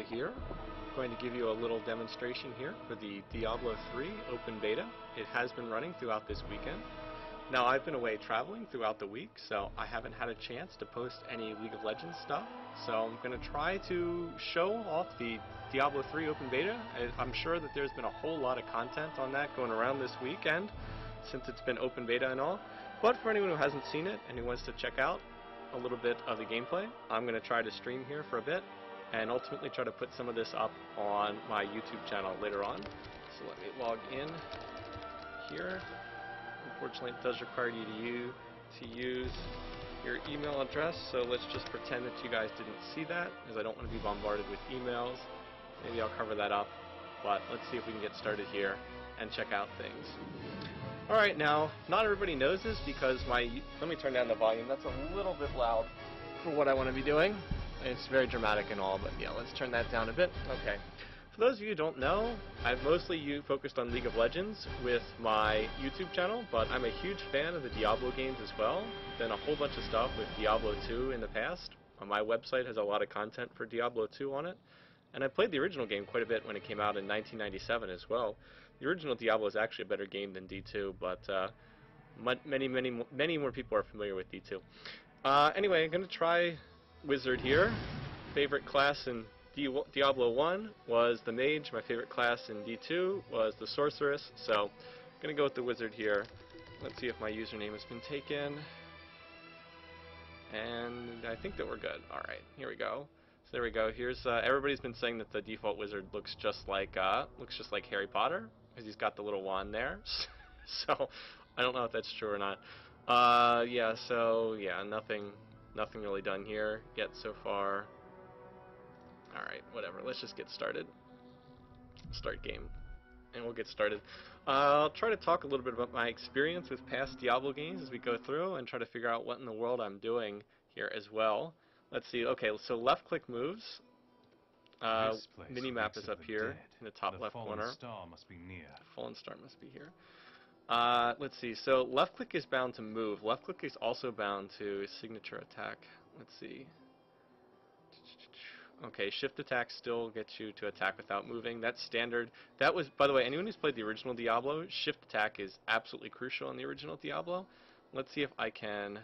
Sullla here. I'm going to give you a little demonstration here for the Diablo 3 open beta. It has been running throughout this weekend. Now, I've been away traveling throughout the week, so I haven't had a chance to post any League of Legends stuff. So I'm going to try to show off the Diablo 3 open beta. I'm sure that there's been a whole lot of content on that going around this weekend, since it's been open beta and all. But for anyone who hasn't seen it and who wants to check out a little bit of the gameplay, I'm going to try to stream here for a bit and ultimately try to put some of this up on my YouTube channel later on. So let me log in here. Unfortunately, it does require you to use your email address, so let's just pretend that you guys didn't see that, because I don't want to be bombarded with emails. Maybe I'll cover that up, but let's see if we can get started here and check out things. Alright, now, not everybody knows this because let me turn down the volume. That's a little bit loud for what I want to be doing. It's very dramatic and all, but yeah, let's turn that down a bit. Okay. For those of you who don't know, I've mostly focused on League of Legends with my YouTube channel, but I'm a huge fan of the Diablo games as well. Done a whole bunch of stuff with Diablo 2 in the past. My website has a lot of content for Diablo 2 on it. And I played the original game quite a bit when it came out in 1997 as well. The original Diablo is actually a better game than D2, but many more people are familiar with D2. Anyway, I'm going to try Wizard here. Favorite class in Diablo 1 was the Mage. My favorite class in D2 was the Sorceress. So I'm going to go with the Wizard here. Let's see if my username has been taken. And I think that we're good. Alright, here we go. So there we go. Here's everybody's been saying that the default wizard looks just like Harry Potter, because he's got the little wand there. So I don't know if that's true or not. Yeah. So yeah, nothing really done here yet so far. All right, whatever. Let's just get started. Start game, and we'll get started. I'll try to talk a little bit about my experience with past Diablo games as we go through, and try to figure out what in the world I'm doing here as well. Let's see. Okay, so left-click moves. Mini-map is up here in the top left corner. The fallen star must be near. Fallen star must be here. Let's see. So left-click is bound to move. Left-click is also bound to signature attack. Let's see. Okay, shift attack still gets you to attack without moving. That's standard. That was, by the way, anyone who's played the original Diablo, shift attack is absolutely crucial in the original Diablo. Let's see if I can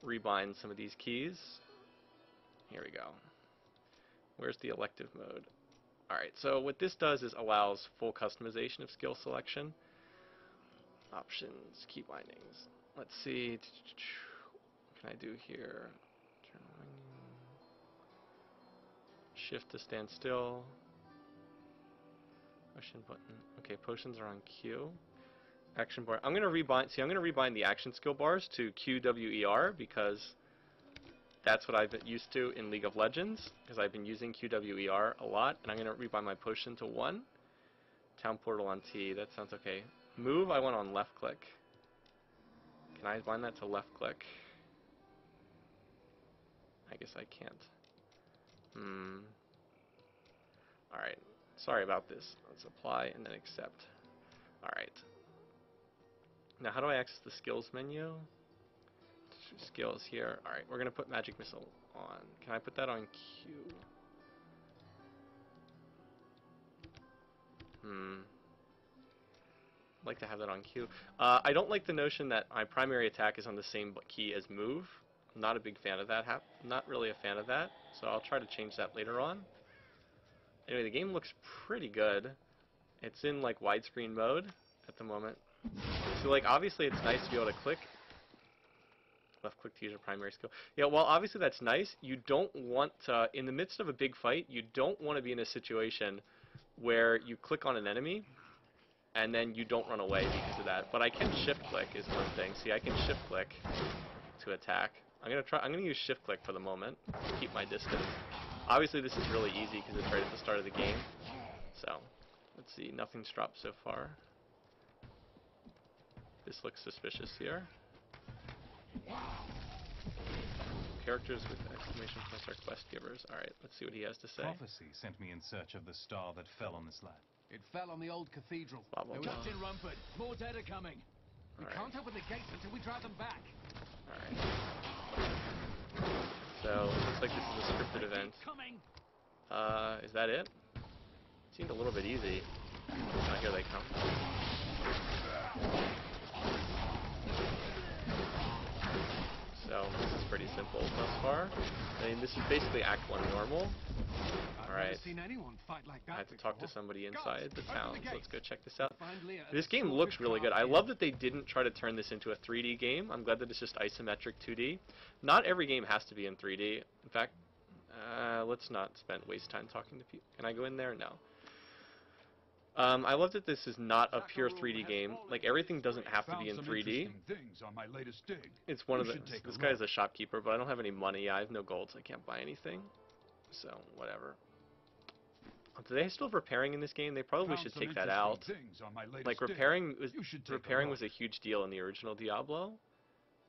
rebind some of these keys. Here we go. Where's the elective mode? Alright, so what this does is allows full customization of skill selection. Options, key bindings. Let's see. What can I do here? Shift to stand still. Potion button. Okay, potions are on Q. Action bar. I'm gonna rebind. See, I'm gonna rebind the action skill bars to Q, W, E, R because that's what I've been used to in League of Legends, because I've been using QWER a lot, and I'm going to rebind my potion to 1. Town portal on T, that sounds okay. Move, I want on left click. Can I bind that to left click? I guess I can't. Alright, sorry about this. Let's apply and then accept. Alright. Now how do I access the skills menu? Skills here. Alright, we're going to put Magic Missile on. Can I put that on Q? I'd like to have that on Q. I don't like the notion that my primary attack is on the same key as move. I'm not a big fan of that. Not really a fan of that, so I'll try to change that later on. Anyway, the game looks pretty good. It's in like widescreen mode at the moment. So like obviously it's nice to be able to click. Left click to use your primary skill. Yeah, well, obviously that's nice. You don't want to, in the midst of a big fight, you don't want to be in a situation where you click on an enemy and then you don't run away because of that. But I can shift click is one thing. See, I can shift click to attack. I'm gonna use shift click for the moment to keep my distance. Obviously this is really easy because it's right at the start of the game. So, let's see, nothing's dropped so far. This looks suspicious here. Characters with exclamation points are quest givers. Alright, let's see what he has to say. Prophecy sent me in search of the star that fell on this land. It fell on the old cathedral. Blah, blah, blah. Captain Rumford, more dead are coming. We can't open the gates until we drive them back. Alright. So, looks like this is a scripted event. Coming. Is that it? Seemed a little bit easy. Here they come. So this is pretty simple thus far. I mean, this is basically Act 1 normal. Alright. I have to talk to somebody inside the town, so let's go check this out. This game looks really good. I love that they didn't try to turn this into a 3D game. I'm glad that it's just isometric 2D. Not every game has to be in 3D. In fact, let's not waste time talking to people. Can I go in there? No. I love that this is not a pure 3D game. Like, everything doesn't have to be in 3D. It's one of the... This guy is a shopkeeper, but I don't have any money. Yeah, I have no gold, so I can't buy anything. So, whatever. Do they still have repairing in this game? They probably should take that out. Like, repairing was a huge deal in the original Diablo,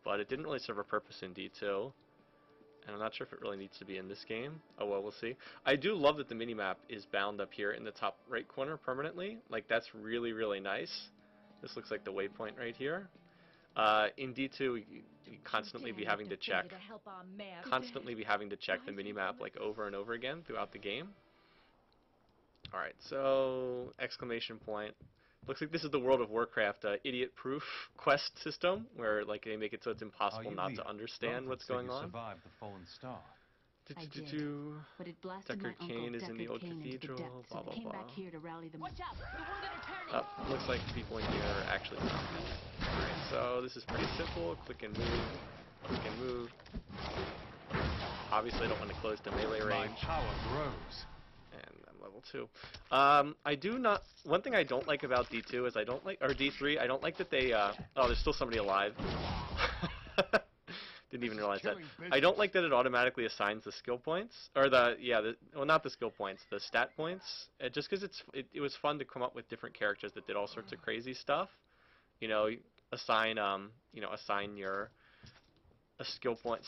but it didn't really serve a purpose in D2. And I'm not sure if it really needs to be in this game. Oh well, we'll see. I do love that the minimap is bound up here in the top right corner permanently. Like, that's really, really nice. This looks like the waypoint right here. In D2, you constantly be having to check the minimap like over and over again throughout the game. Alright, so exclamation point. Looks like this is the World of Warcraft idiot-proof quest system, where like they make it so it's impossible not to understand what's going on. Survived the fallen star. Deckard Cain is in the old cathedral. Blah blah blah. Looks like people in here are actually zombies. Alright, so this is pretty simple. Click and move. Click and move. Obviously, I don't want to close to melee range. My power grows. And I'm level 2. I do not... One thing I don't like about D2 is I don't like... Or D3, I don't like that they... oh, there's still somebody alive. Didn't even realize that. I don't like that it automatically assigns the skill points. Or the... Yeah, well, not the skill points. The stat points. Just because it was fun to come up with different characters that did all sorts of crazy stuff. You know, assign your... a skill point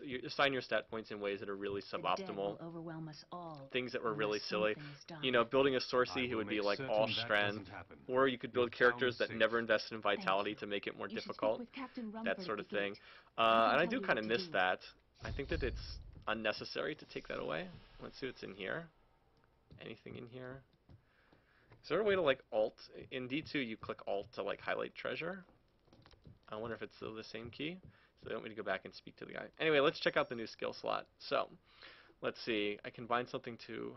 you assign your stat points in ways that are really suboptimal. Things that were really silly. You know, building a Sorcy who would be like all strength, or you could build characters that never invested in vitality to make it more difficult. That sort of thing. And I do kind of miss that. I think that it's unnecessary to take that away. Let's see what's in here. Anything in here? Is there a way to like alt? In D2 you click alt to like highlight treasure. I wonder if it's still the same key. So they want me to go back and speak to the guy. Anyway, let's check out the new skill slot. So, let's see. I can bind something to...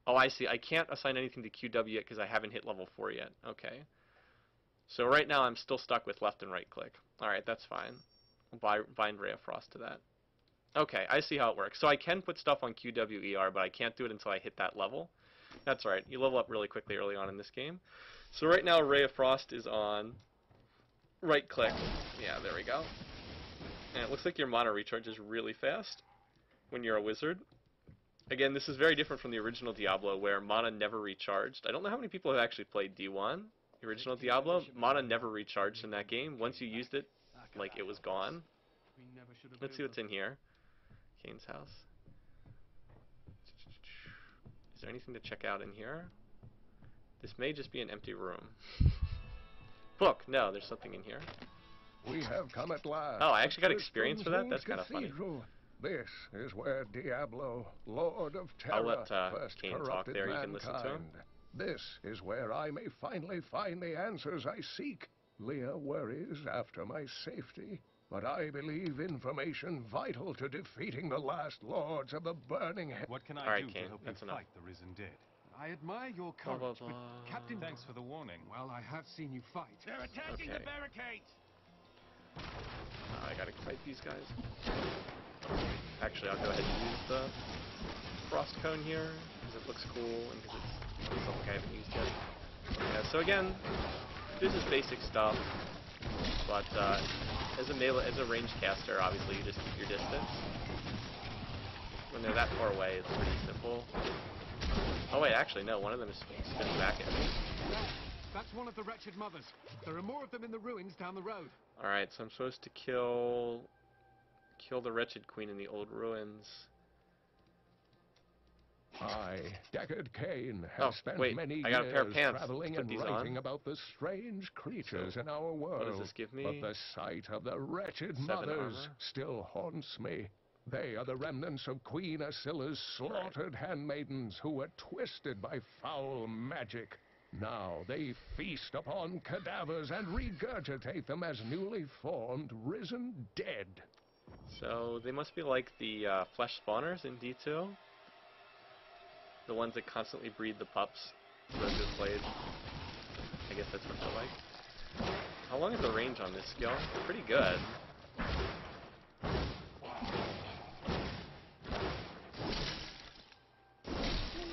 Oh, I see. I can't assign anything to QW yet because I haven't hit level 4 yet. Okay. So right now I'm still stuck with left and right click. Alright, that's fine. I'll bind Ray of Frost to that. Okay, I see how it works. So I can put stuff on QWER, but I can't do it until I hit that level. That's right. You level up really quickly early on in this game. So right now Ray of Frost is on... right click. Yeah, there we go. And it looks like your mana recharges really fast when you're a wizard. Again, this is very different from the original Diablo where mana never recharged. I don't know how many people have actually played D1, the original Diablo. Mana never recharged in that game. Once you used it, like, it was gone. Let's see what's in here. Cain's house. Is there anything to check out in here? This may just be an empty room. Book. No, there's something in here. We have come at last. Oh, I actually got experience for that? That's kind of funny. This is where Diablo, Lord of Terror, I'll let first Cain talk corrupted there. You mankind. can listen to him. This is where I may finally find the answers I seek. Leah worries after my safety, but I believe information vital to defeating the last lords of the burning... What can I do Cain, to help you fight the risen dead? I admire your courage, but Captain... Thanks for the warning. Well, I have seen you fight. They're attacking the barricade! I gotta fight these guys. Actually, I'll go ahead and use the frost cone here, because it looks cool, and because it's something I haven't used yet. Yeah, so again, this is basic stuff, but as a ranged caster, obviously you just keep your distance. When they're that far away, it's pretty simple. Oh wait, actually no, one of them is spinning back at me. That's one of the wretched mothers. There are more of them in the ruins down the road. Alright, so I'm supposed to kill the wretched queen in the old ruins. I, Deckard Cain, have spent many years traveling and writing about the strange creatures in our world. What does this give me? But the sight of the wretched mothers still haunts me. They are the remnants of Queen Asilla's slaughtered handmaidens who were twisted by foul magic. Now they feast upon cadavers and regurgitate them as newly formed, risen dead. So they must be like the flesh spawners in D2. The ones that constantly breed the pups. Those blades. I guess that's what they're like. How long is the range on this skill? Pretty good.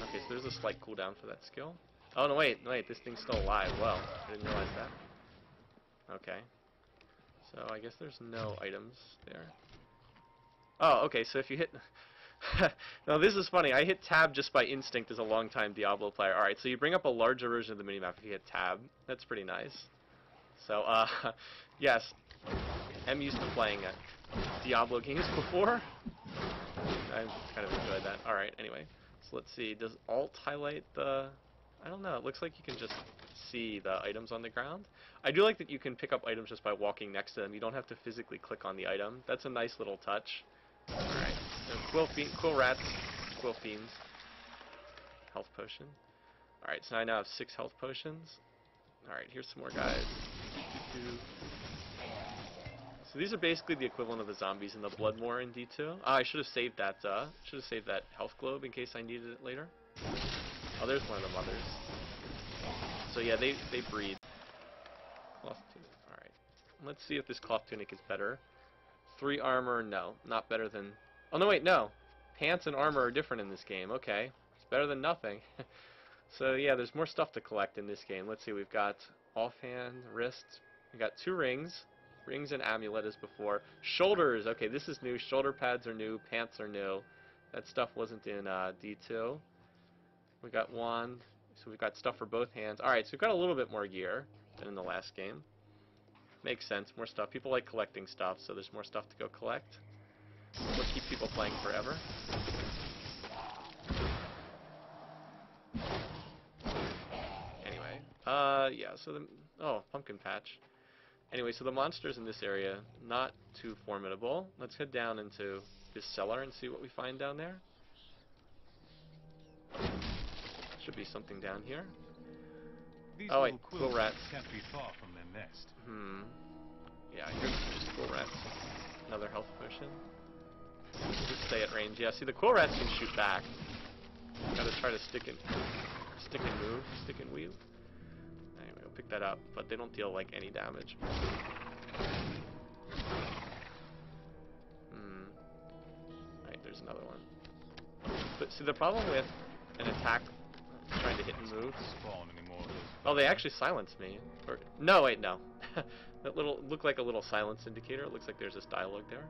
Okay, so there's a slight cooldown for that skill. Oh no, wait, this thing's still alive. Well, I didn't realize that. Okay. So I guess there's no items there. Oh, okay, so if you hit... Now this is funny, I hit tab just by instinct as a long-time Diablo player. Alright, so you bring up a larger version of the minimap if you hit tab. That's pretty nice. So, yes, I'm used to playing Diablo games before. I kind of enjoyed that. Alright, anyway. So let's see, does alt highlight the... I don't know, it looks like you can just see the items on the ground. I do like that you can pick up items just by walking next to them. You don't have to physically click on the item. That's a nice little touch. Alright, so quill rats, quill fiends. Health potion. Alright, so I now have 6 health potions. Alright, here's some more guys. So these are basically the equivalent of the zombies in the Bloodmore in D2. I should have saved that health globe in case I needed it later. Oh, there's one of the mothers. So yeah, they breed. Cloth tunic. Alright. Let's see if this cloth tunic is better. 3 armor, no. Not better than... Oh, no, wait, no. Pants and armor are different in this game. Okay. It's better than nothing. So yeah, there's more stuff to collect in this game. Let's see, we've got offhand, wrists. We got 2 rings. Rings and amulet as before. Shoulders. Okay, this is new. Shoulder pads are new. Pants are new. That stuff wasn't in D2. We got wand, so we've got stuff for both hands. Alright, so we've got a little bit more gear than in the last game. Makes sense, more stuff. People like collecting stuff, so there's more stuff to go collect. What keeps people playing forever. Anyway, yeah, so the... Oh, pumpkin patch. Anyway, so the monsters in this area, not too formidable. Let's head down into this cellar and see what we find down there. Should be something down here. These oh wait, little quill quills rats. can't be far from their nest. Yeah, here's just quill rats. Another health potion. Just stay at range. Yeah, see the quill rats can shoot back. Gotta try to stick and move, stick and weave. Anyway, we'll pick that up, but they don't deal like any damage. Alright, there's another one. But see the problem with an attack trying to hit and move. Oh, they actually silenced me. Or no, wait, no. That looked like a little silence indicator. It looks like there's this dialogue there.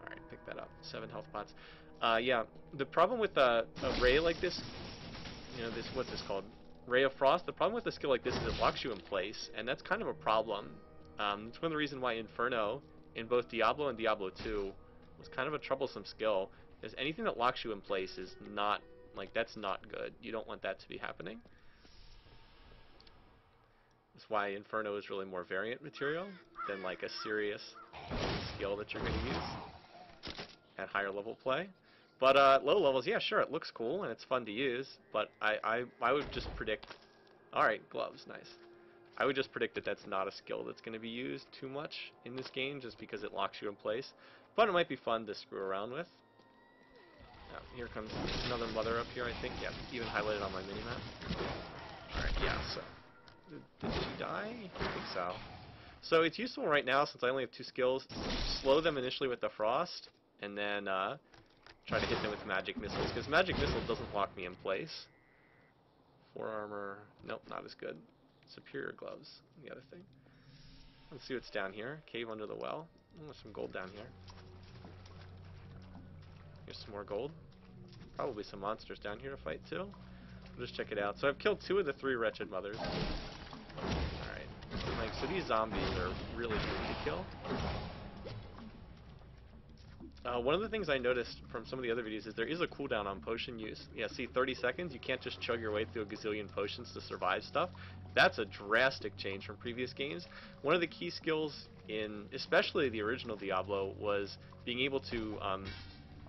All right, pick that up. 7 health pots. Yeah, the problem with a ray like this, you know, what's this called? Ray of Frost. The problem with a skill like this is it locks you in place, and that's kind of a problem. It's one of the reasons why Inferno in both Diablo and Diablo 2 was kind of a troublesome skill. Because anything that locks you in place is not, like, that's not good. You don't want that to be happening. That's why Inferno is really more variant material than, like, a serious skill that you're going to use at higher level play. But low levels, yeah, sure, it looks cool and it's fun to use, but I would just predict... Alright, gloves, nice. I would just predict that that's not a skill that's going to be used too much in this game just because it locks you in place. But it might be fun to screw around with. Here comes another mother up here, I think. Yeah, even highlighted on my minimap. Alright, yeah, so... Did she die? I think so. So it's useful right now, since I only have 2 skills, slow them initially with the frost, and then try to hit them with magic missiles, because magic missile doesn't lock me in place. 4 armor, nope, not as good. Superior gloves, the other thing. Let's see what's down here. Cave under the well. Oh, there's some gold down here. Here's some more gold. Probably some monsters down here to fight too. We'll just check it out. So I've killed 2 of the 3 wretched mothers. Alright. Like, so these zombies are really easy to kill. One of the things I noticed from some of the other videos is there is a cooldown on potion use. Yeah, see, 30 seconds. You can't just chug your way through a gazillion potions to survive stuff. That's a drastic change from previous games. One of the key skills in especially the original Diablo was being able to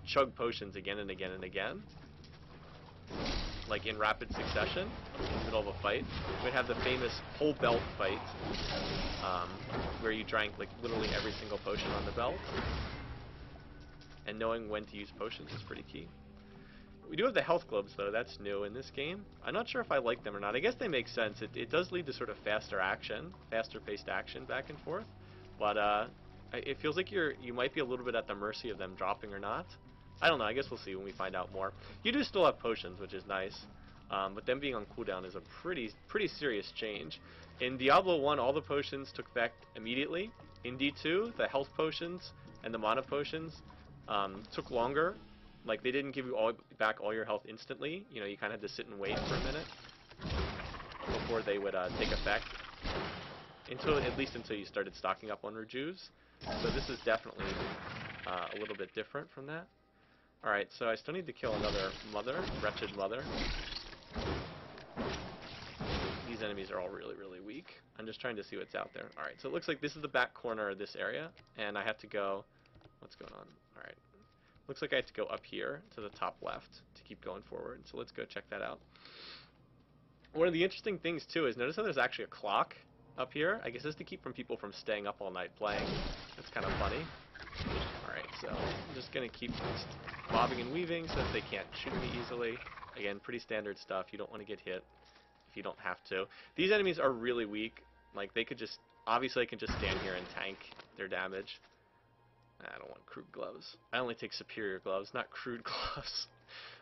chug potions again and again and again, like in rapid succession in the middle of a fight. We'd have the famous whole belt fight, where you drank like literally every single potion on the belt, and knowing when to use potions is pretty key. We do have the health globes though, that's new in this game. I'm not sure if I like them or not. I guess they make sense. It does lead to sort of faster paced action back and forth, but it feels like you might be a little bit at the mercy of them dropping or not. I don't know, I guess we'll see when we find out more. You do still have potions, which is nice, but them being on cooldown is a pretty serious change. In Diablo 1, all the potions took effect immediately. In D2, the health potions and the mana potions took longer. Like, they didn't give you back all your health instantly. You know, you kind of had to sit and wait for a minute before they would take effect, at least until you started stocking up on rejuves. So this is definitely a little bit different from that. Alright, so I still need to kill another wretched mother. These enemies are all really, really weak. I'm just trying to see what's out there. Alright, so it looks like this is the back corner of this area, and I have to go... What's going on? Alright. Looks like I have to go up here to the top left to keep going forward, so let's go check that out. One of the interesting things, too, is notice how there's actually a clock up here. I guess it's to keep people from staying up all night playing. That's kind of funny. Alright, so I'm just going to keep bobbing and weaving so that they can't shoot me easily. Again, pretty standard stuff. You don't want to get hit if you don't have to. These enemies are really weak. Like, they could just... Obviously, I can just stand here and tank their damage. I don't want crude gloves. I only take superior gloves, not crude gloves.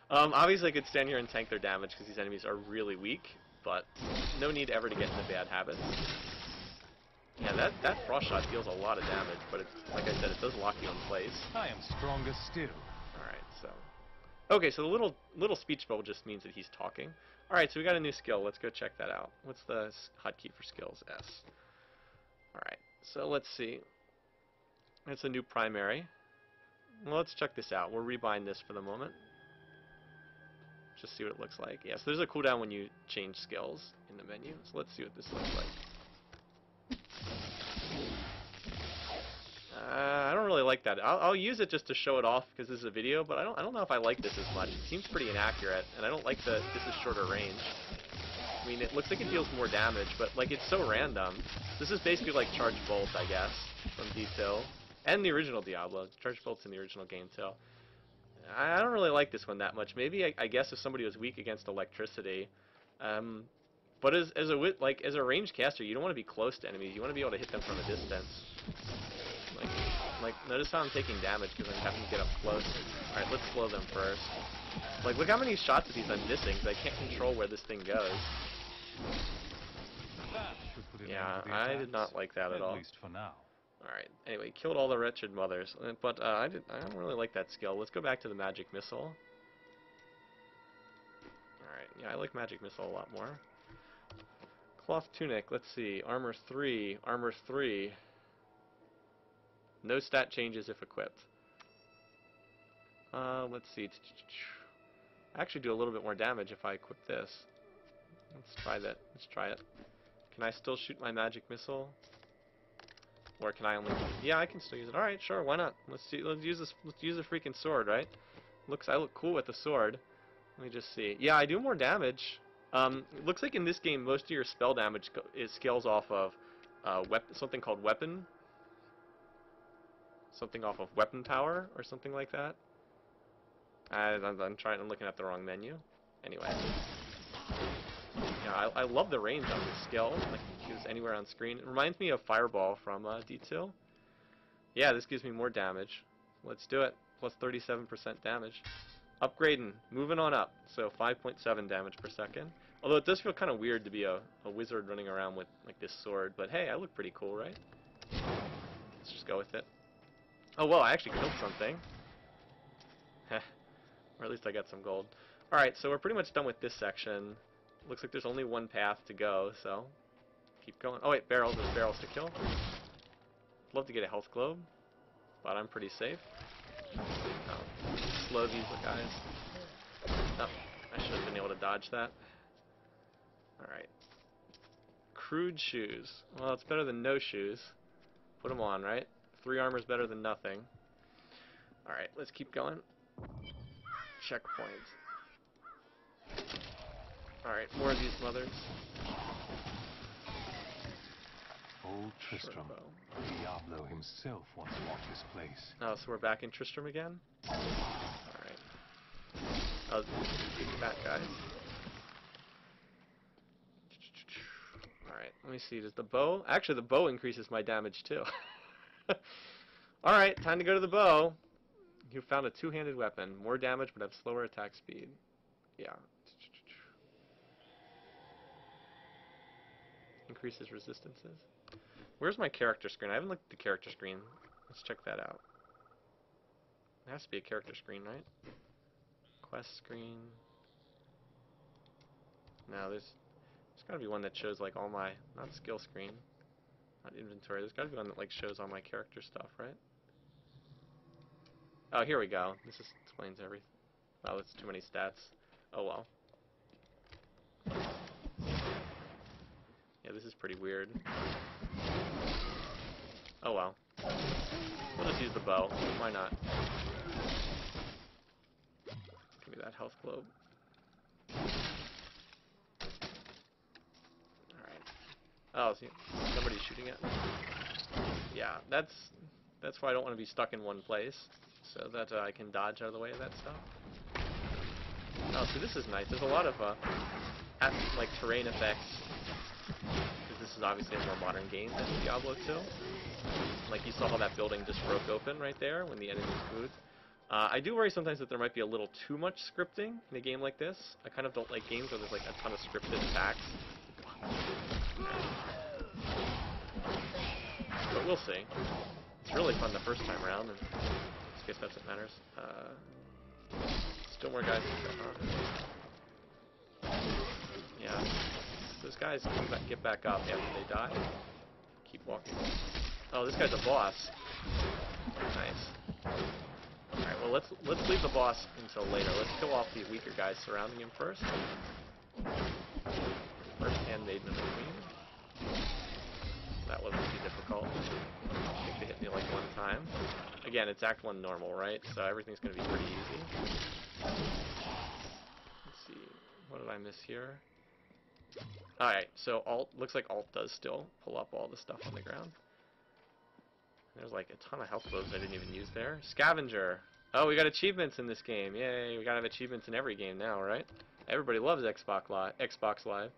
Obviously, I could stand here and tank their damage because these enemies are really weak, but no need ever to get into bad habits. Yeah, that frost shot deals a lot of damage, but like I said, it does lock you in place. I am stronger still. Alright, so... Okay, so the little speech bubble just means that he's talking. Alright, so we got a new skill. Let's go check that out. What's the hotkey for skills? S. Alright, so let's see. It's a new primary. Well, let's check this out. We'll rebind this for the moment. Just see what it looks like. Yes, there's a cooldown when you change skills in the menu. So let's see what this looks like. I don't really like that. I'll use it just to show it off because this is a video, but I don't know if I like this as much. It seems pretty inaccurate, and I don't like that this is shorter range. I mean, it looks like it deals more damage, but like it's so random. This is basically like Charge Bolt, I guess, from D2. And the original Diablo. Charge Bolt's in the original game, too. I don't really like this one that much. Maybe, I guess, if somebody was weak against electricity. But as a ranged caster, you don't want to be close to enemies. You want to be able to hit them from a distance. Like notice how I'm taking damage because I'm having to get up close. Alright, let's slow them first. Like, look how many shots of these I'm missing because I can't control where this thing goes. Yeah, I did not like that at all. At least for now. Alright, anyway, killed all the wretched mothers, but I don't really like that skill. Let's go back to the magic missile. Alright, yeah, I like magic missile a lot more. Cloth tunic, let's see, armor 3, armor 3. No stat changes if equipped. Let's see. I actually do a little bit more damage if I equip this. Let's try that. Let's try it. Can I still shoot my magic missile? Or can I only... Yeah, I can still use it. Alright, sure, why not? Let's use this. Let's use a freaking sword, right? I look cool with the sword. Let me just see. Yeah, I do more damage. It looks like in this game, most of your spell damage scales off of something called weapon. Something off of weapon power, or something like that. I'm looking at the wrong menu. Anyway. Yeah, I love the range on this skill. I can use anywhere on screen. It reminds me of Fireball from D2. Yeah, this gives me more damage. Let's do it. Plus 37% damage. Upgrading. Moving on up. So 5.7 damage per second. Although it does feel kind of weird to be a wizard running around with like this sword. But hey, I look pretty cool, right? Let's just go with it. Oh, well, I actually killed something. Or at least I got some gold. Alright, so we're pretty much done with this section. Looks like there's only one path to go, so keep going. Oh wait, barrels. There's barrels to kill. Love to get a health globe, but I'm pretty safe. Slow these guys. Oh, I should have been able to dodge that. Alright. Crude shoes. Well, it's better than no shoes. Put them on, right? 3 armor is better than nothing. Alright, let's keep going. Checkpoint. Alright, more of these mothers. Old Tristram, Diablo himself once walked this place. Oh, so we're back in Tristram again? Alright. Oh, these fat guys. Alright, let me see. Does the bow... Actually, the bow increases my damage, too. Alright, time to go to the bow. You found a 2-handed weapon. More damage, but have slower attack speed. Yeah. Increases resistances. Where's my character screen? I haven't looked at the character screen. Let's check that out. It has to be a character screen, right? Quest screen. No, there's gotta be one that shows like all my, not skill screen, not inventory. There's gotta be one that like shows all my character stuff, right? Oh, here we go. This just explains everything. Wow, that's too many stats. Oh well. Yeah, this is pretty weird. Oh well. We'll just use the bow. Why not? Give me that health globe. Alright. Oh, see, somebody's shooting at me. Yeah, that's why I don't want to be stuck in one place, so that I can dodge out of the way of that stuff. Oh, see, this is nice. There's a lot of like terrain effects, because this is obviously a more modern game than Diablo 2. Like you saw how that building just broke open right there when the enemies moved. I do worry sometimes that there might be a little too much scripting in a game like this. I kind of don't like games where there's like a ton of scripted attacks. But we'll see. It's really fun the first time around, and in this case that's what matters. Still more guys. Yeah. Those guys get back up after they die. Keep walking. Oh, this guy's a boss. Nice. Alright, well let's leave the boss until later. Let's kill off the weaker guys surrounding him first. First handmaiden of the queen. That wasn't too difficult. I think they hit me like one time. Again, it's Act 1 normal, right? So everything's going to be pretty easy. Let's see. What did I miss here? Alright, so Alt, looks like Alt does still pull up all the stuff on the ground. There's like a ton of health globes I didn't even use there. Scavenger! Oh, we got achievements in this game. Yay, we gotta have achievements in every game now, right? Everybody loves Xbox Live.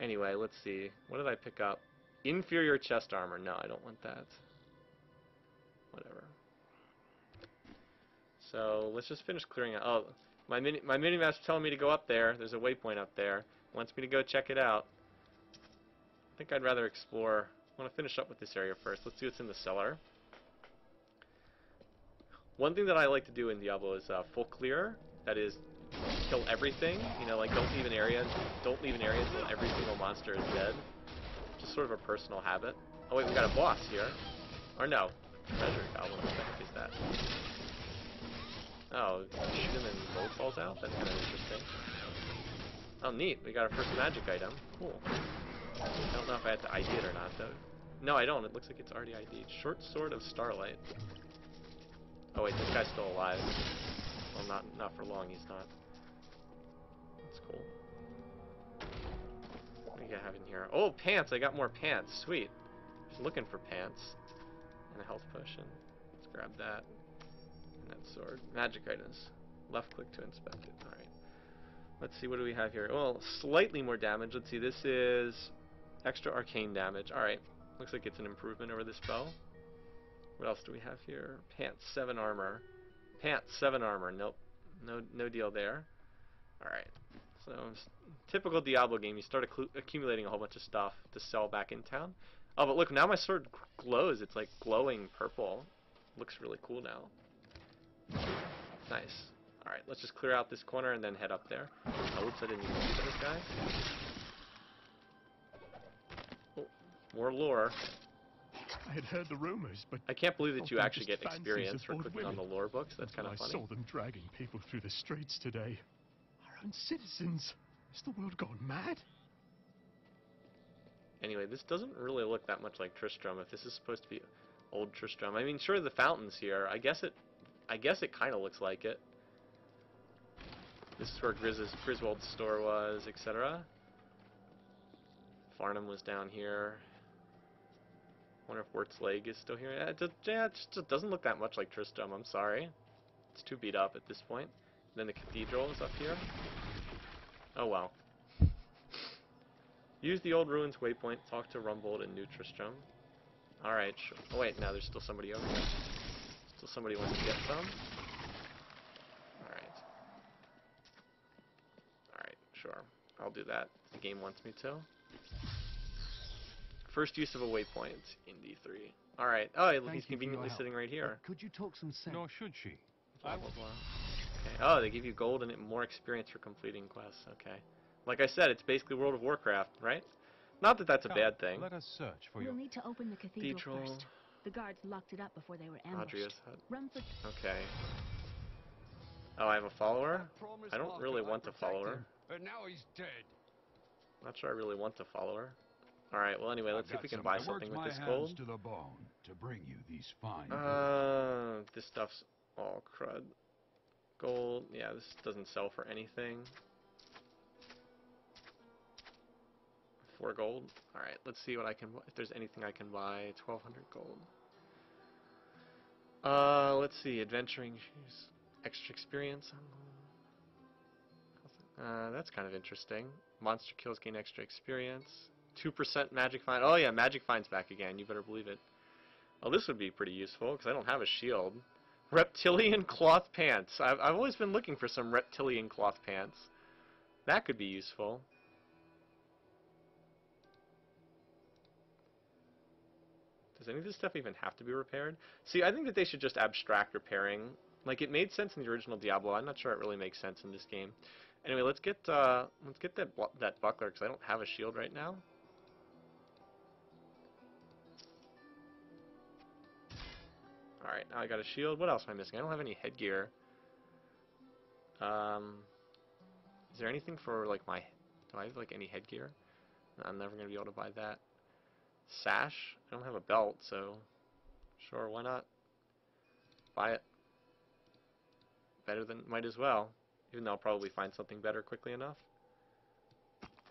Anyway, let's see. What did I pick up? Inferior chest armor. No, I don't want that. Whatever. So, let's just finish clearing out. Oh, my mini-map's telling me to go up there. There's a waypoint up there. It wants me to go check it out. I think I'd rather explore. I want to finish up with this area first. Let's see what's in the cellar. One thing that I like to do in Diablo is full clear. That is, kill everything. You know, like don't leave an area until every single monster is dead. Just sort of a personal habit. Oh wait, we got a boss here. Or no, treasure goblin. What the heck is that? Oh, shoot him and gold falls out? That's kind of interesting. Oh, neat. We got our first magic item. Cool. I don't know if I have to ID it or not, though. No, I don't. It looks like it's already ID'd. Short Sword of Starlight. Oh, wait, this guy's still alive. Well, not for long, he's not. That's cool. What do you have in here? Oh, pants! I got more pants. Sweet. Just looking for pants. And a health potion. Let's grab that. And that sword. Magic items. Left click to inspect it. Alright. Let's see, what do we have here? Well, slightly more damage. Let's see, this is extra arcane damage. Alright. Looks like it's an improvement over this bow. What else do we have here? Pants, 7 armor. Pants, 7 armor. Nope. No deal there. Alright. So, typical Diablo game. You start accumulating a whole bunch of stuff to sell back in town. Oh, but look, now my sword glows. It's like glowing purple. Looks really cool now. Nice. Alright, let's just clear out this corner and then head up there. Oh, oops, I didn't even see this guy. Oh, more lore. I had heard the rumors, but I can't believe that you actually get experience for clicking on the lore books. That's kind of funny. I saw them dragging people through the streets today. Our own citizens. Has the world gone mad? Anyway, this doesn't really look that much like Tristram. If this is supposed to be old Tristram, I mean, sure, the fountain's here. I guess it kind of looks like it. This is where Griswold's store was, etc. Farnham was down here. Wonder if Wirt's Leg is still here. Yeah, it just doesn't look that much like Tristram. I'm sorry. It's too beat up at this point. Then the Cathedral is up here. Oh well. Use the old ruins waypoint. Talk to Rumbold and New Tristram. Alright, sure. Oh wait, no, there's still somebody over here. Still somebody wants to get some. Alright. Alright, sure. I'll do that. The game wants me to. First use of a waypoint in D3. Alright. Oh, he's conveniently sitting right here. Could you talk some sense? Nor should she. Blah, blah, blah. Okay. Oh, they give you gold and more experience for completing quests. Okay. Like I said, it's basically World of Warcraft, right? Not that that's a bad thing. Let us search for We'll need to open the cathedral first. The guards locked it up before they were ambushed. Adria's hut. Run for... Okay. Oh, I have a follower? I don't really want a follower. But now he's dead. Not sure I really want a follower. Alright, well anyway, let's see if we can buy something with this gold. To the bone to bring you these fine this stuff's all crud. Gold, yeah, this doesn't sell for anything. 4 gold. Alright, let's see what I can, if there's anything I can buy. 1200 gold. Let's see, adventuring shoes. Extra experience. That's kind of interesting. Monster kills gain extra experience. 2% magic find. Oh yeah, magic find's back again. You better believe it. Oh, this would be pretty useful because I don't have a shield. Reptilian cloth pants. I've always been looking for some reptilian cloth pants. That could be useful. Does any of this stuff even have to be repaired? See, I think that they should just abstract repairing. Like, it made sense in the original Diablo. I'm not sure it really makes sense in this game. Anyway, let's get that buckler because I don't have a shield right now. Alright, now I got a shield. What else am I missing? I don't have any headgear. Is there anything for, like, my... Do I have, like, any headgear? No, I'm never going to be able to buy that. Sash? I don't have a belt, so... Sure, why not? Buy it. Better than... Might as well. Even though I'll probably find something better quickly enough.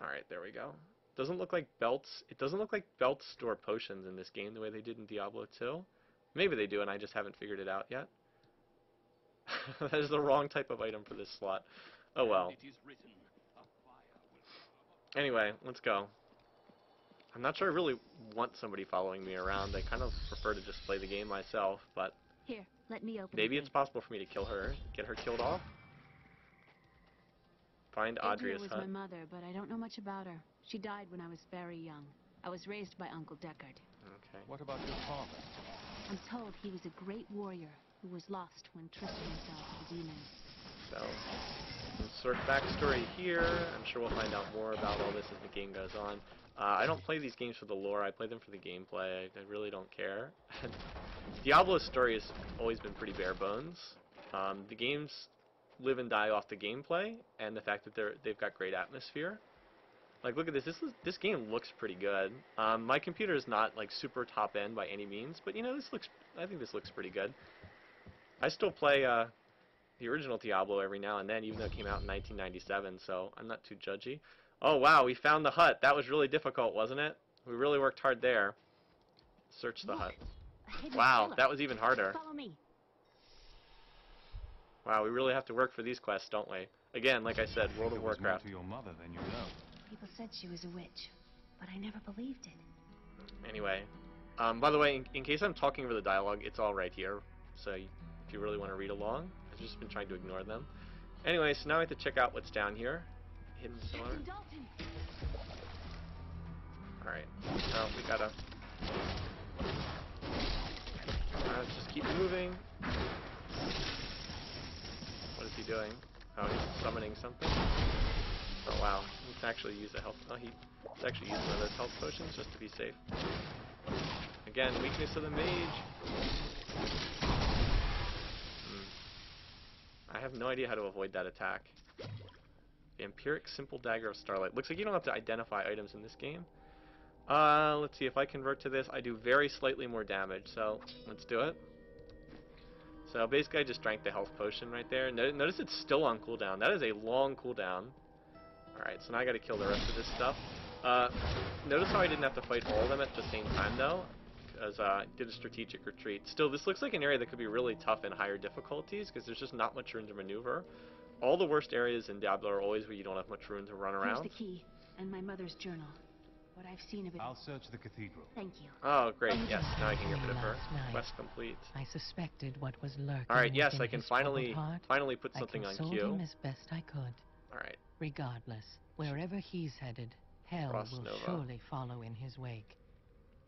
Alright, there we go. Doesn't look like belts... It doesn't look like belts store potions in this game the way they did in Diablo 2. Maybe they do, and I just haven't figured it out yet. That is the wrong type of item for this slot. Oh well. Anyway, let's go. I'm not sure I really want somebody following me around. I kind of prefer to just play the game myself, but... Here, let me open maybe it's possible for me to kill her. Get her killed off? Find Adria's hut. Was my mother, but I don't know much about her. She died when I was very young. I was raised by Uncle Deckard. Okay. What about your father? I'm told he was a great warrior who was lost when Tristan fell to the demons. So, some sort of backstory here. I'm sure we'll find out more about all this as the game goes on. I don't play these games for the lore. I play them for the gameplay. I really don't care. Diablo's story has always been pretty bare bones. The games live and die off the gameplay and the fact that they've got great atmosphere. Like, look at this. This game looks pretty good. My computer is not like super top end by any means, but you know, I think this looks pretty good. I still play the original Diablo every now and then, even though it came out in 1997, so I'm not too judgy. Oh wow, we found the hut. That was really difficult, wasn't it? We really worked hard there. Search the hut. Wow, that was even harder. Follow me. Wow, we really have to work for these quests, don't we? Again, like I said, World of Warcraft. To your mother, then you know. People said she was a witch, but I never believed it. Anyway, by the way, in case I'm talking over the dialogue, it's all right here. So if you really want to read along, I've just been trying to ignore them. Anyway, so now I have to check out what's down here. Hidden cellar. Alright, so we gotta... let's just keep moving. What is he doing? Oh, he's summoning something. Oh wow, let's actually use a health... Oh, let's actually use one of those health potions just to be safe. Again, weakness of the mage. I have no idea how to avoid that attack. The Empiric Simple Dagger of Starlight. Looks like you don't have to identify items in this game. Let's see, if I convert to this, I do very slightly more damage, so let's do it. So basically I just drank the health potion right there. Notice it's still on cooldown. That is a long cooldown. Alright, so now I gotta kill the rest of this stuff. Notice how I didn't have to fight all of them at the same time though, because I did a strategic retreat. Still, this looks like an area that could be really tough in higher difficulties, because there's just not much room to maneuver. All the worst areas in Diablo are always where you don't have much room to run around. Here's the key, and my mother's journal. What I've seen of it. I'll search the cathedral. Thank you. Oh, great. Yes, now I can get rid of her. Last night, Quest complete. I suspected what was lurking. Alright, yes, within I can his troubled finally heart. put something I on consoled Q. him as best I could. Alright. Regardless, wherever he's headed, hell Frost will Nova. surely follow in his wake.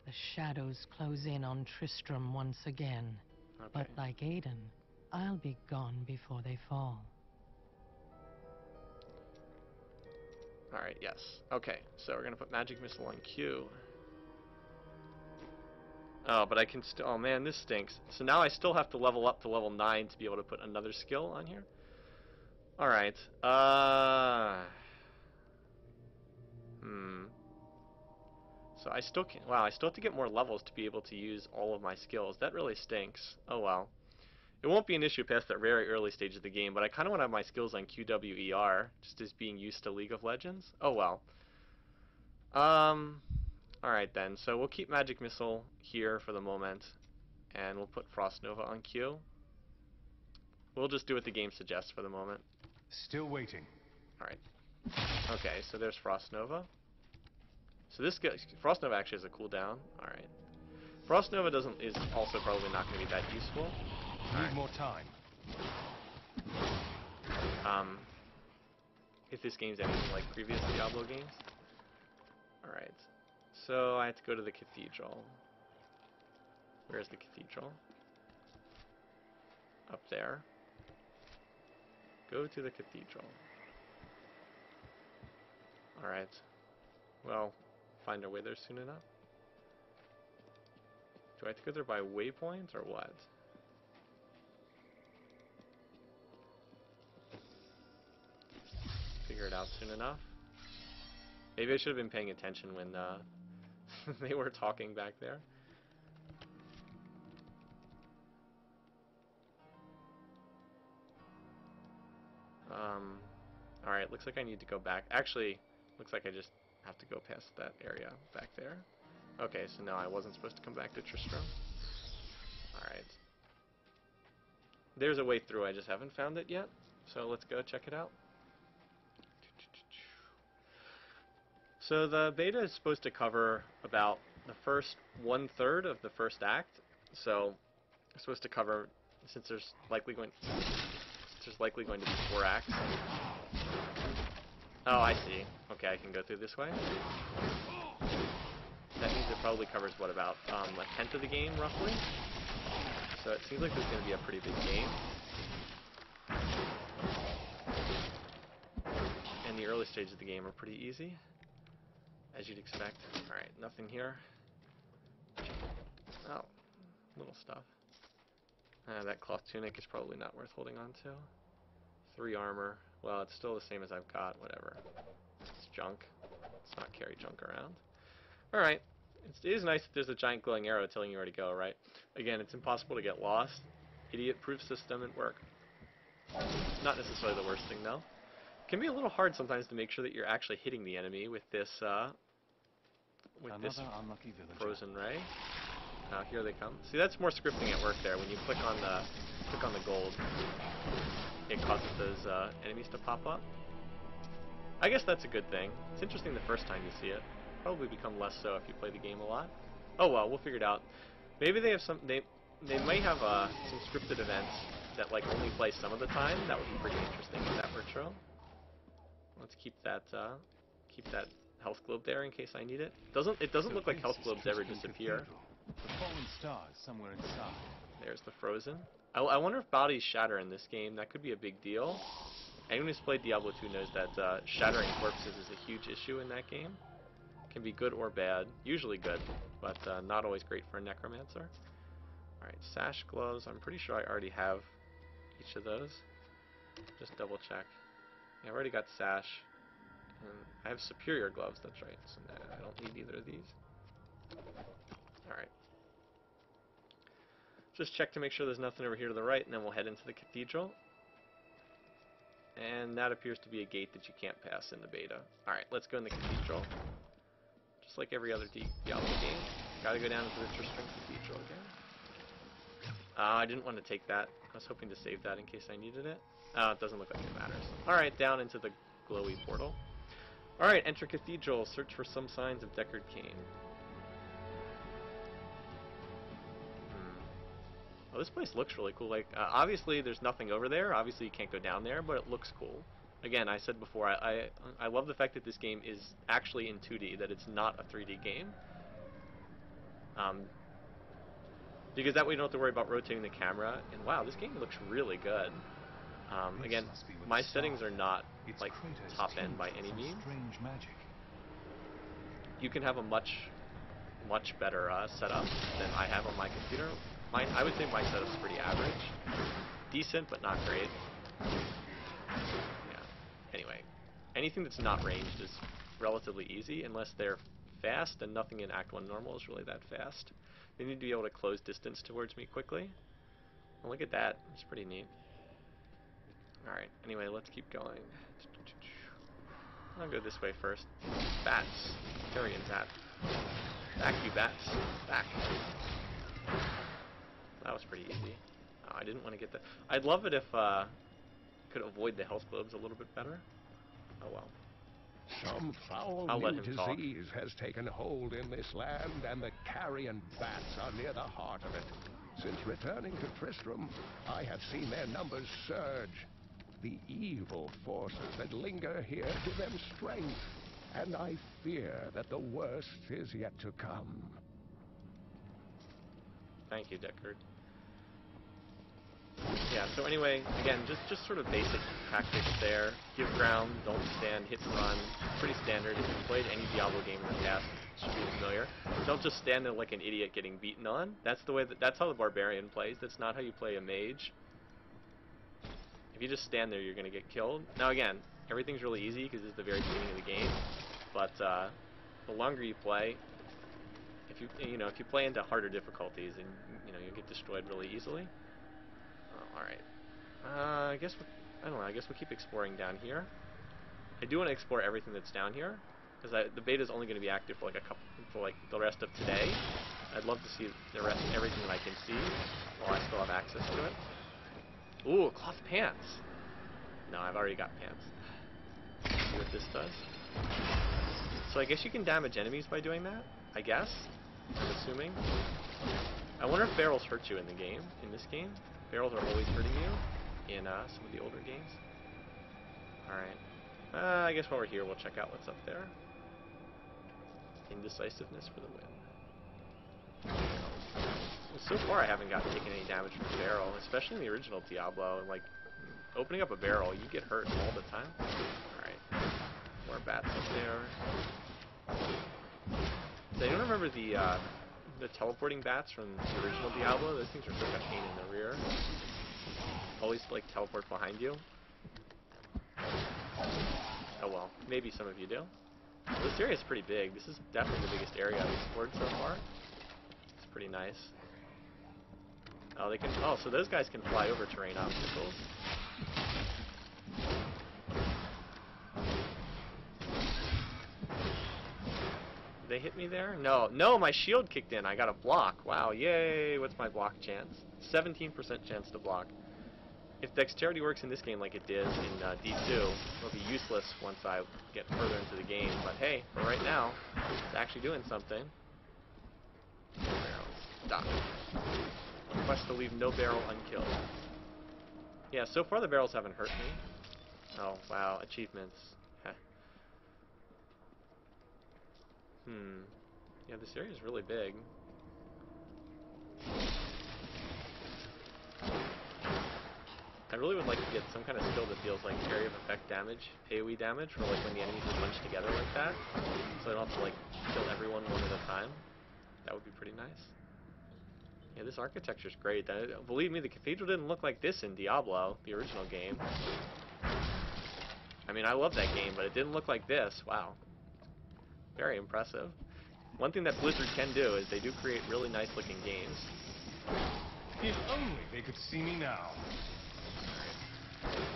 The shadows close in on Tristram once again. Okay. But like Aiden, I'll be gone before they fall. Alright, yes. Okay, so we're gonna put Magic Missile on Q. Oh, but I can still... Oh man, this stinks. So now I still have to level up to level 9 to be able to put another skill on here? Alright, So I still can't... Wow, I still have to get more levels to be able to use all of my skills. That really stinks. Oh well. It won't be an issue past that very early stage of the game, but I kind of want to have my skills on QWER, just as being used to League of Legends. Oh well. Alright then, so we'll keep Magic Missile here for the moment, and we'll put Frost Nova on Q. We'll just do what the game suggests for the moment. Still waiting. Alright. Okay, so there's Frost Nova. So this Frost Nova actually has a cooldown. Alright. Frost Nova is also probably not going to be that useful. Need more time. If this game's anything like previous Diablo games. Alright. So I have to go to the Cathedral. Where's the Cathedral? Up there. Go to the Cathedral. Alright. Well, find our way there soon enough. Do I have to go there by waypoint or what? Figure it out soon enough. Maybe I should have been paying attention when they were talking back there. Alright, looks like I need to go back. Actually, looks like I just have to go past that area back there. Okay, so no, I wasn't supposed to come back to Tristram. Alright. There's a way through, I just haven't found it yet. So let's go check it out. So the beta is supposed to cover about the first 1/3 of the first act. So it's supposed to cover, since there's likely going to be 4 acts. Oh, I see. Okay, I can go through this way. That means it probably covers, what, about a 10th of the game, roughly? So it seems like this is going to be a pretty big game. And the early stages of the game are pretty easy, as you'd expect. Alright, nothing here. Oh, little stuff. That cloth tunic is probably not worth holding on to. 3 armor. Well, it's still the same as I've got, whatever. It's junk. Let's not carry junk around. Alright. It is nice that there's a giant glowing arrow telling you where to go, right? Again, it's impossible to get lost. Idiot-proof system at work. Not necessarily the worst thing, though. It can be a little hard sometimes to make sure that you're actually hitting the enemy with this, frozen ray. Here they come. See, that's more scripting at work there. When you click on the gold, it causes those enemies to pop up. I guess that's a good thing. It's interesting the first time you see it. Probably become less so if you play the game a lot. Oh well, we'll figure it out. Maybe they have some. They might have some scripted events that like only play some of the time. That would be pretty interesting if that were true. Let's keep that health globe there in case I need it. It doesn't look like health globes ever disappear. The fallen star is somewhere inside. There's the frozen. I wonder if bodies shatter in this game. That could be a big deal. Anyone who's played Diablo 2 knows that shattering corpses is a huge issue in that game. Can be good or bad. Usually good, but not always great for a necromancer. Alright, sash gloves. I'm pretty sure I already have each of those. Just double check. Yeah, I've already got sash. And I have superior gloves, that's right. So nah, I don't need either of these. Alright. Just check to make sure there's nothing over here to the right, and then we'll head into the Cathedral. And that appears to be a gate that you can't pass in the beta. Alright, let's go in the Cathedral. Just like every other Diablo game. Gotta go down into the Tristram Cathedral again. I didn't want to take that. I was hoping to save that in case I needed it. It doesn't look like it matters. Alright, down into the glowy portal. Alright, enter Cathedral. Search for some signs of Deckard Cain. Well, this place looks really cool. Like, obviously there's nothing over there. Obviously you can't go down there, but it looks cool. Again, I said before, I love the fact that this game is actually in 2D, that it's not a 3D game. Because that way you don't have to worry about rotating the camera. And wow, this game looks really good. Again, my settings are not like top end by any means. You can have a much better setup than I have on my computer. I would say my setup's pretty average. Decent, but not great. Yeah. Anyway, anything that's not ranged is relatively easy, unless they're fast, and nothing in Act 1 normal is really that fast. They need to be able to close distance towards me quickly. Well, look at that. It's pretty neat. Alright, anyway, let's keep going. I'll go this way first. Bats. Carrion bat. Back, you bats. Back. That was pretty easy. Oh, I didn't want to get that. I'd love it if I could avoid the health globes a little bit better. Oh well. Some foul new disease has taken hold in this land, and the carrion bats are near the heart of it. Since returning to Tristram, I have seen their numbers surge. The evil forces that linger here give them strength, and I fear that the worst is yet to come. Thank you, Deckard. Yeah, so anyway, again, just sort of basic tactics there. Give ground, don't stand, hit and run. Pretty standard. If you've played any Diablo game in the past, it should be familiar. Don't just stand there like an idiot getting beaten on. That's the way that's how the barbarian plays. That's not how you play a mage. If you just stand there, you're going to get killed. Now again, everything's really easy because it's the very beginning of the game. But the longer you play, if you play into harder difficulties, and you'll get destroyed really easily. Oh, all right. I guess I don't know. I guess we'll keep exploring down here. I do want to explore everything that's down here because the beta is only going to be active for like the rest of today. I'd love to see the rest, everything that I can see while I still have access to it. Ooh, cloth pants. No, I've already got pants. Let's see what this does. So I guess you can damage enemies by doing that. I guess. I'm assuming. I wonder if barrels hurt you in the game. In this game, barrels are always hurting you in some of the older games. Alright. I guess while we're here, we'll check out what's up there. Indecisiveness for the win. So far, I haven't taken any damage from the barrel, especially in the original Diablo. Like, opening up a barrel, you get hurt all the time. Alright. More bats up there. Does anyone remember the teleporting bats from the original Diablo? Those things are such a pain in the rear. Always, like, teleport behind you. Oh well, maybe some of you do. This area is pretty big. This is definitely the biggest area I've explored so far. It's pretty nice. Oh, they can. Oh, so those guys can fly over terrain obstacles. Did they hit me there? No, no, my shield kicked in. I got a block. Wow, yay! What's my block chance? 17% chance to block. If dexterity works in this game like it did in D2, it'll be useless once I get further into the game. But hey, for right now, it's actually doing something. Stop. Request to leave no barrel unkilled. Yeah, so far the barrels haven't hurt me. Oh, wow, achievements. Heh. Yeah, this area is really big. I really would like to get some kind of skill that deals like area of effect damage, AoE damage, for like when the enemies are bunched together like that, so I don't have to like kill everyone one at a time. That would be pretty nice. Yeah, this architecture's great. Believe me, the Cathedral didn't look like this in Diablo, the original game. I mean, I love that game, but it didn't look like this. Wow. Very impressive. One thing that Blizzard can do is they do create really nice looking games. If only they could see me now.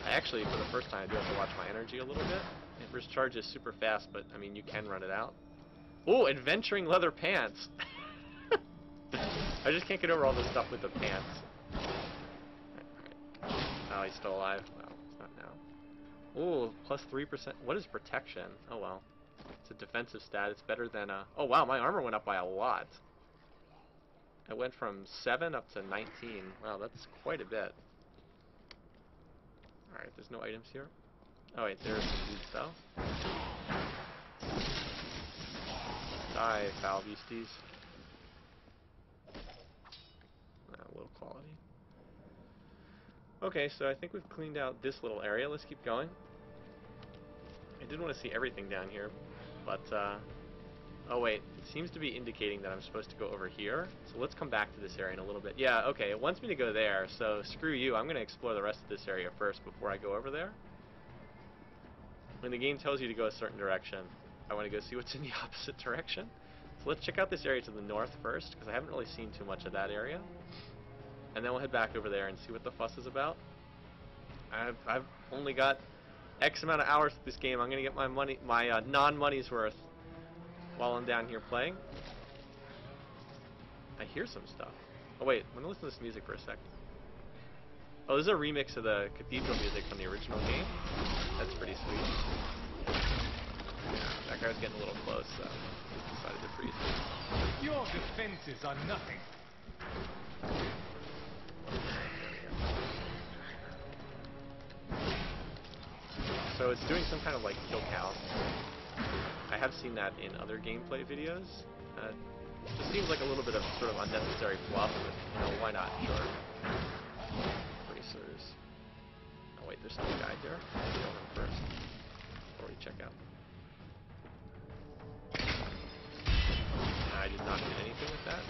I actually, for the first time, I do have to watch my energy a little bit. It recharges super fast, but I mean, you can run it out. Oh, adventuring leather pants! I just can't get over all this stuff with the pants. Oh, he's still alive. Well, it's not now. Ooh, plus 3%. What is protection? Oh well. It's a defensive stat. It's better than oh wow, my armor went up by a lot. It went from 7 up to 19. Wow, that's quite a bit. Alright, there's no items here. Oh wait, there's some dudes though. Die, foul beasties. Low quality. Okay, so I think we've cleaned out this little area. Let's keep going. I did want to see everything down here, but oh wait, it seems to be indicating that I'm supposed to go over here. So let's come back to this area in a little bit. Yeah, okay, it wants me to go there, so screw you. I'm going to explore the rest of this area first before I go over there. When the game tells you to go a certain direction, I want to go see what's in the opposite direction. So let's check out this area to the north first, because I haven't really seen too much of that area. And then we'll head back over there and see what the fuss is about. I've only got X amount of hours with this game. I'm going to get my money, my non-money's worth while I'm down here playing. I hear some stuff. Oh wait, I'm going to listen to this music for a second. Oh, this is a remix of the Cathedral music from the original game. That's pretty sweet. That guy's getting a little close, so he decided to freeze me. Your defenses are nothing. So it's doing some kind of like kill count. I have seen that in other gameplay videos. It just seems like a little bit of sort of unnecessary fluff, but you know, why not? Sure. Bracers. Oh wait, there's some guy here. Let's kill him first before we check out. I did not get anything with that.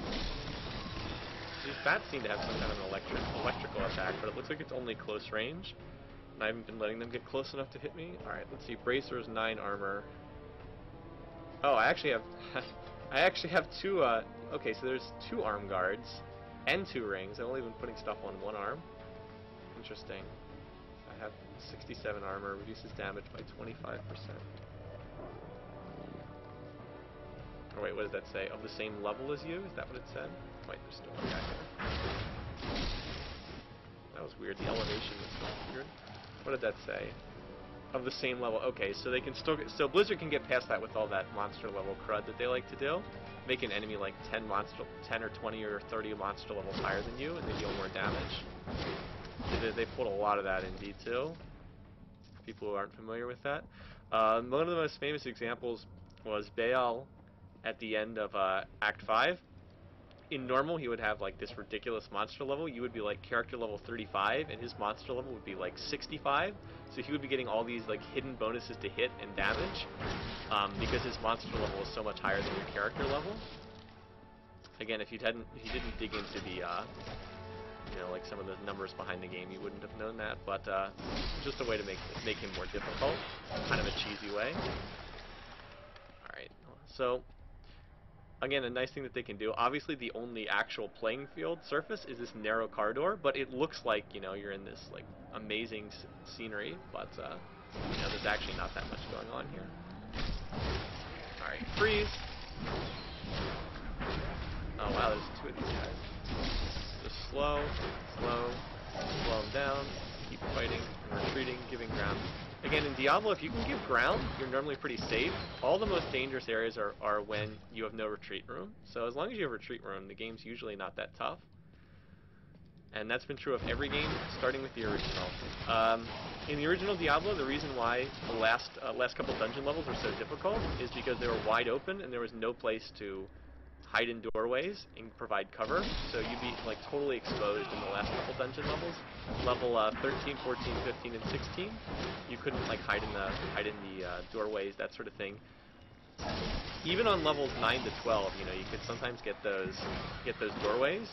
These bats seem to have some kind of an electrical attack, but it looks like it's only close range. And I haven't been letting them get close enough to hit me. Alright, let's see. Bracers, 9 armor. Oh, I actually have 2, okay, so there's 2 arm guards and 2 rings. I've only been putting stuff on 1 arm. Interesting. I have 67 armor, reduces damage by 25%. Oh wait, what does that say? Of the same level as you? Is that what it said? Wait, there's still one guy here. That was weird. The elevation was so weird. What did that say? Of the same level. Okay, so they can still get, so Blizzard can get past that with all that monster level crud that they like to do. Make an enemy like 10 or 20 or 30 monster levels higher than you, and they deal more damage. They put a lot of that in D2. People who aren't familiar with that. One of the most famous examples was Baal at the end of Act 5. In normal, he would have like this ridiculous monster level. You would be like character level 35, and his monster level would be like 65. So he would be getting all these like hidden bonuses to hit and damage because his monster level is so much higher than your character level. Again, if you didn't dig into the you know, like some of the numbers behind the game, you wouldn't have known that. But just a way to make him more difficult, kind of a cheesy way. All right, so. Again, a nice thing that they can do, obviously the only actual playing field surface is this narrow corridor, but it looks like, you know, you're in this, like, amazing scenery, but, you know, there's actually not that much going on here. Alright, freeze! Oh wow, there's 2 of these guys. Just slow them down, keep fighting, and retreating, giving ground. Again, in Diablo, if you can give ground, you're normally pretty safe. All the most dangerous areas are when you have no retreat room. So as long as you have retreat room, the game's usually not that tough. And that's been true of every game, starting with the original. In the original Diablo, the reason why the last couple dungeon levels were so difficult is because they were wide open and there was no place to hide in doorways and provide cover, so you'd be like totally exposed in the last couple dungeon levels. Level 13, 14, 15, and 16, you couldn't like hide in the doorways, that sort of thing. Even on levels 9 to 12, you know, you could sometimes get those doorways,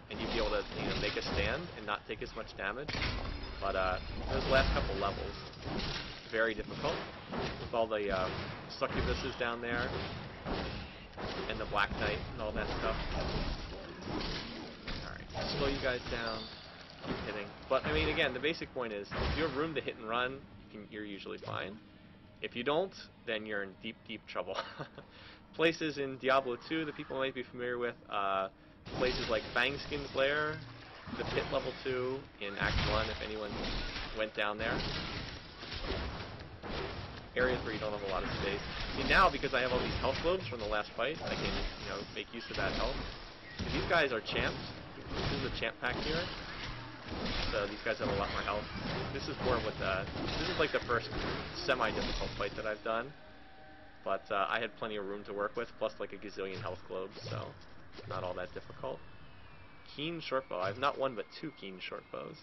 and you'd be able to, you know, make a stand and not take as much damage. But those last couple levels, very difficult with all the succubuses down there. and the Black Knight and all that stuff. Alright, slow you guys down, keep hitting. But, I mean, again, the basic point is, if you have room to hit and run, you're usually fine. If you don't, then you're in deep, deep trouble. Places in Diablo 2 that people might be familiar with, places like Fangskin's Lair, the pit level 2 in Act 1, if anyone went down there. Areas where you don't have a lot of space. See, now, because I have all these health globes from the last fight, I can, make use of that health. These guys are champs. This is a champ pack here. So these guys have a lot more health. This is more with this is like the first semi-difficult fight that I've done. But I had plenty of room to work with, plus like a gazillion health globes, so not all that difficult. Keen shortbow. I have not one but 2 keen shortbows.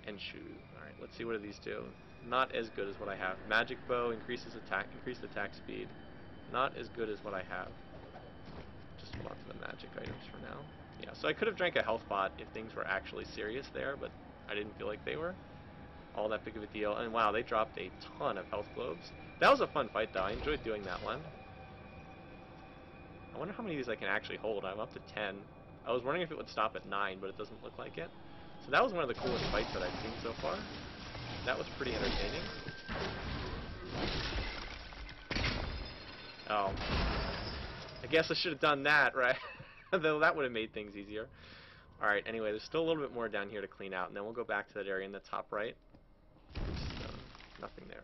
And shoot. Alright, let's see what do these do. Not as good as what I have. Magic bow increased attack speed. Not as good as what I have. Just hold on to the magic items for now. Yeah, so I could have drank a health bot if things were actually serious there, but I didn't feel like they were all that big of a deal. And wow, they dropped a ton of health globes. That was a fun fight though. I enjoyed doing that one. I wonder how many of these I can actually hold. I'm up to 10. I was wondering if it would stop at 9, but it doesn't look like it. So that was one of the coolest fights that I've seen so far. That was pretty entertaining. Oh. I guess I should have done that, right? Though that would have made things easier. Alright, anyway, there's still a little bit more down here to clean out, and then we'll go back to that area in the top right. Just, nothing there.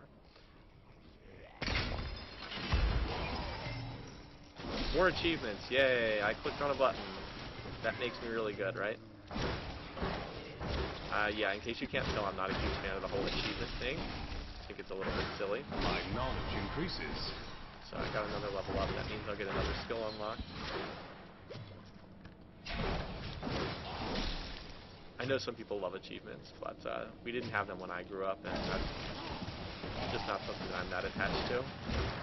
More achievements, yay! I clicked on a button. That makes me really good, right? Yeah, in case you can't tell, I'm not a huge fan of the whole achievement thing. I think it's a little bit silly. My knowledge increases. So I got another level up. That means I'll get another skill unlocked. I know some people love achievements, but we didn't have them when I grew up, and that's just not something that I'm that attached to.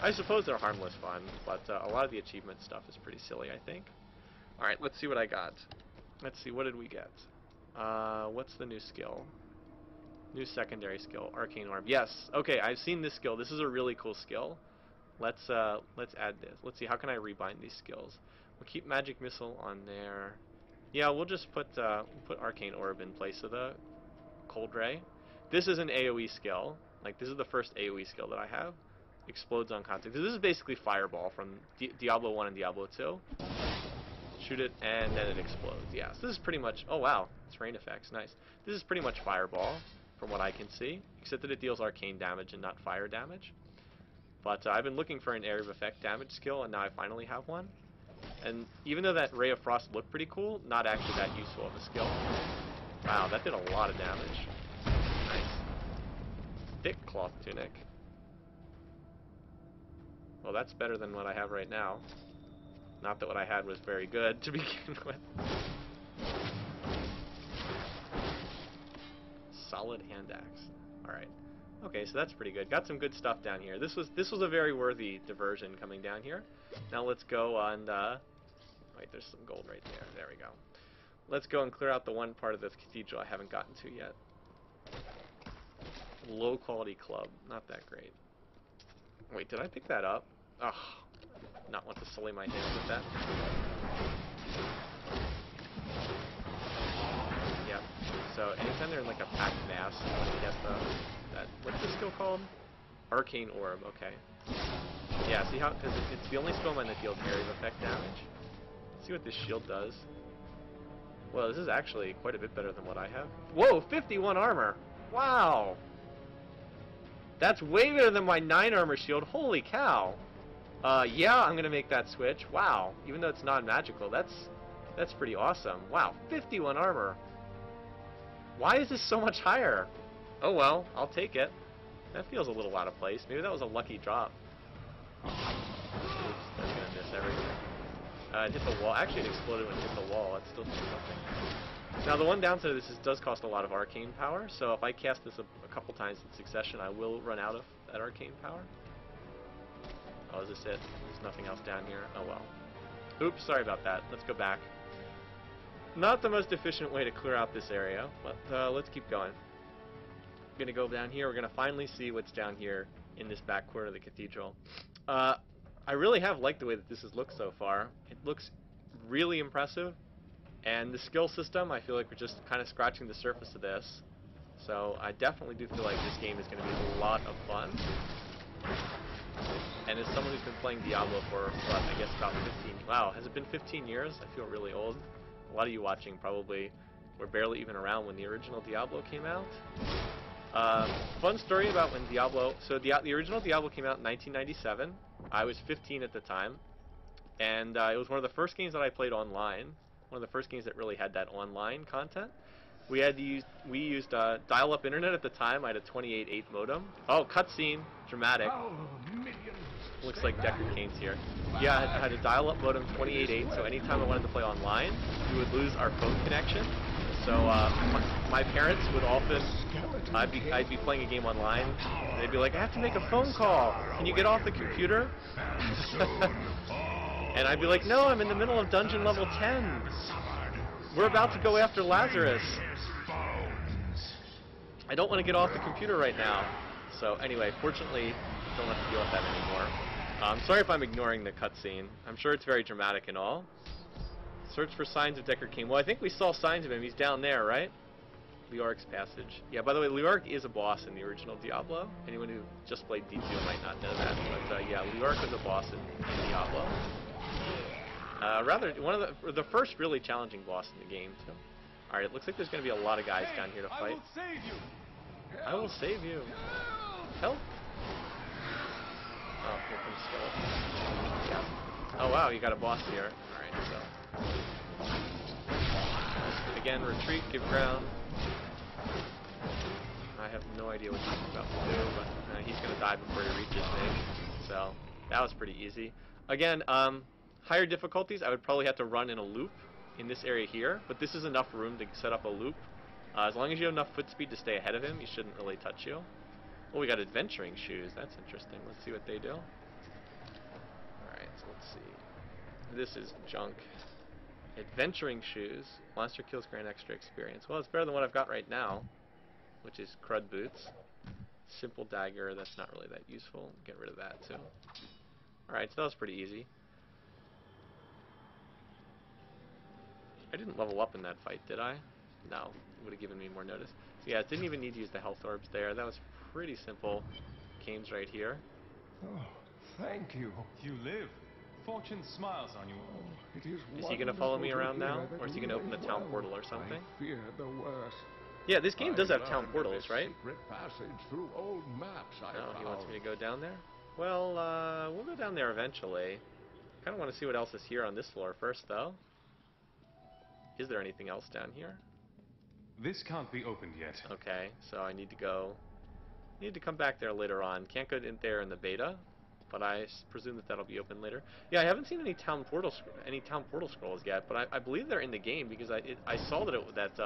I suppose they're harmless fun, but a lot of the achievement stuff is pretty silly, I think. Alright, let's see what I got. Let's see, what did we get? What's the new skill? New secondary skill, Arcane Orb. Yes, okay, I've seen this skill. This is a really cool skill. Let's add this. Let's see, how can I rebind these skills? We'll keep Magic Missile on there. Yeah, we'll just put Arcane Orb in place of the Cold Ray. This is an AoE skill. Like, this is the first AoE skill that I have. Explodes on contact. This is basically Fireball from Diablo 1 and Diablo 2. Shoot it, and then it explodes. Yeah, so this is pretty much... Oh, wow. It's rain effects. Nice. This is pretty much Fireball, from what I can see, except that it deals arcane damage and not fire damage. But I've been looking for an Area of Effect damage skill, and now I finally have one. And even though that Ray of Frost looked pretty cool, not actually that useful of a skill. Wow, that did a lot of damage. Nice. Thick Cloth Tunic. Well, that's better than what I have right now. Not that what I had was very good to begin with. Solid Hand Axe. Alright. Okay, so that's pretty good. Got some good stuff down here. This was a very worthy diversion coming down here. Now let's go and wait, there's some gold right there. There we go. Let's go and clear out the one part of this cathedral I haven't gotten to yet. Low quality club. Not that great. Wait, did I pick that up? Ugh. Not want to sully my hands with that. Yep. So anytime they're in like a packed mass, you get what's this skill called? Arcane Orb. Okay. Yeah. See how? Because it's the only spellman that deals area of effect damage. Let's see what this shield does. Well, this is actually quite a bit better than what I have. Whoa! 51 armor. Wow. That's way better than my 9 armor shield. Holy cow. Yeah, I'm gonna make that switch. Wow, even though it's non-magical, that's pretty awesome. Wow, 51 armor. Why is this so much higher? Oh well, I'll take it. That feels a little out of place. Maybe that was a lucky drop. Oops, that's gonna miss everything. It hit the wall. Actually, it exploded when it hit the wall. That still did something. Now, the one downside of this is it does cost a lot of arcane power, so if I cast this a couple times in succession, I will run out of that arcane power. Oh, is this it? There's nothing else down here? Oh well. Oops, sorry about that. Let's go back. Not the most efficient way to clear out this area, but let's keep going. We're gonna go down here. We're gonna finally see what's down here in this back corner of the cathedral. I really have liked the way that this has looked so far. It looks really impressive, and the skill system, I feel like we're just kind of scratching the surface of this. So I definitely do feel like this game is going to be a lot of fun. And as someone who's been playing Diablo for, what, I guess about 15... Wow, has it been 15 years? I feel really old. A lot of you watching probably were barely even around when the original Diablo came out. Fun story about when Diablo... So the original Diablo came out in 1997. I was 15 at the time. And it was one of the first games that I played online. One of the first games that really had that online content. We used dial-up internet at the time. I had a 28.8 modem. Oh, cutscene. Dramatic. Looks like Deckard Cain's here. Yeah, I had a dial-up modem 28.8, so anytime I wanted to play online, we would lose our phone connection. So my parents would often, I'd be playing a game online, and they'd be like, I have to make a phone call. Can you get off the computer? And I'd be like, no, I'm in the middle of dungeon level 10. We're about to go after Lazarus. I don't want to get off the computer right now. So anyway, fortunately, don't have to deal with that anymore. I'm sorry if I'm ignoring the cutscene. I'm sure it's very dramatic and all. Search for signs of Deckard Cain. Well, I think we saw signs of him. He's down there, right? Lioric's Passage. Yeah, by the way, Lioric is a boss in the original Diablo. Anyone who just played D2 might not know that. But yeah, Lioric was a boss in Diablo. Rather, one of the first really challenging boss in the game, too. Alright, it looks like there's going to be a lot of guys down here to fight. I will save you! I will save you. Help! Oh, here comes Sullla. Yeah. Oh wow, you got a boss here. Alright, so... Again, retreat, give ground. I have no idea what he's about to do, but he's going to die before he reaches me. So, that was pretty easy. Again, higher difficulties, I would probably have to run in a loop in this area here, but this is enough room to set up a loop. As long as you have enough foot speed to stay ahead of him, he shouldn't really touch you. Oh, we got adventuring shoes. That's interesting. Let's see what they do. Alright, so let's see. This is junk. Adventuring shoes. Monster kills grant extra experience. Well, it's better than what I've got right now, which is crud boots. Simple dagger. That's not really that useful. Get rid of that, too. Alright, so that was pretty easy. I didn't level up in that fight, did I? No. It would have given me more notice. So yeah, it didn't even need to use the health orbs there. That was pretty simple. Cain's right here. Oh, thank you. You live. Fortune smiles on you. Oh, it is he going to follow me around now? Or is he going to open the town portal or something? I fear the worst. Yeah, this game does have town portals, right? Secret passage through old maps I Oh, found. he wants me to go down there? Well, we'll go down there eventually. Kind of want to see what else is here on this floor first, though. Is there anything else down here? This can't be opened yet. Okay, so I need to come back there later on. Can't go in there in the beta, but I presume that that'll be open later. Yeah, I haven't seen any town portal scrolls yet, but I believe they're in the game because I saw that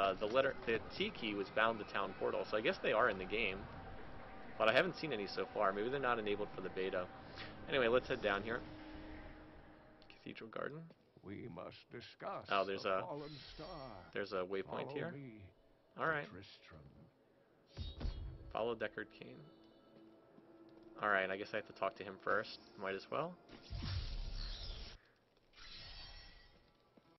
the T key was bound to town portal, so I guess they are in the game. But I haven't seen any so far. Maybe they're not enabled for the beta. Anyway, let's head down here. Cathedral Garden. We must discuss. Oh, there's a fallen star. There's a waypoint Follow here. me, All right. Tristram. Follow Deckard Cain. All right, I guess I have to talk to him first. Might as well.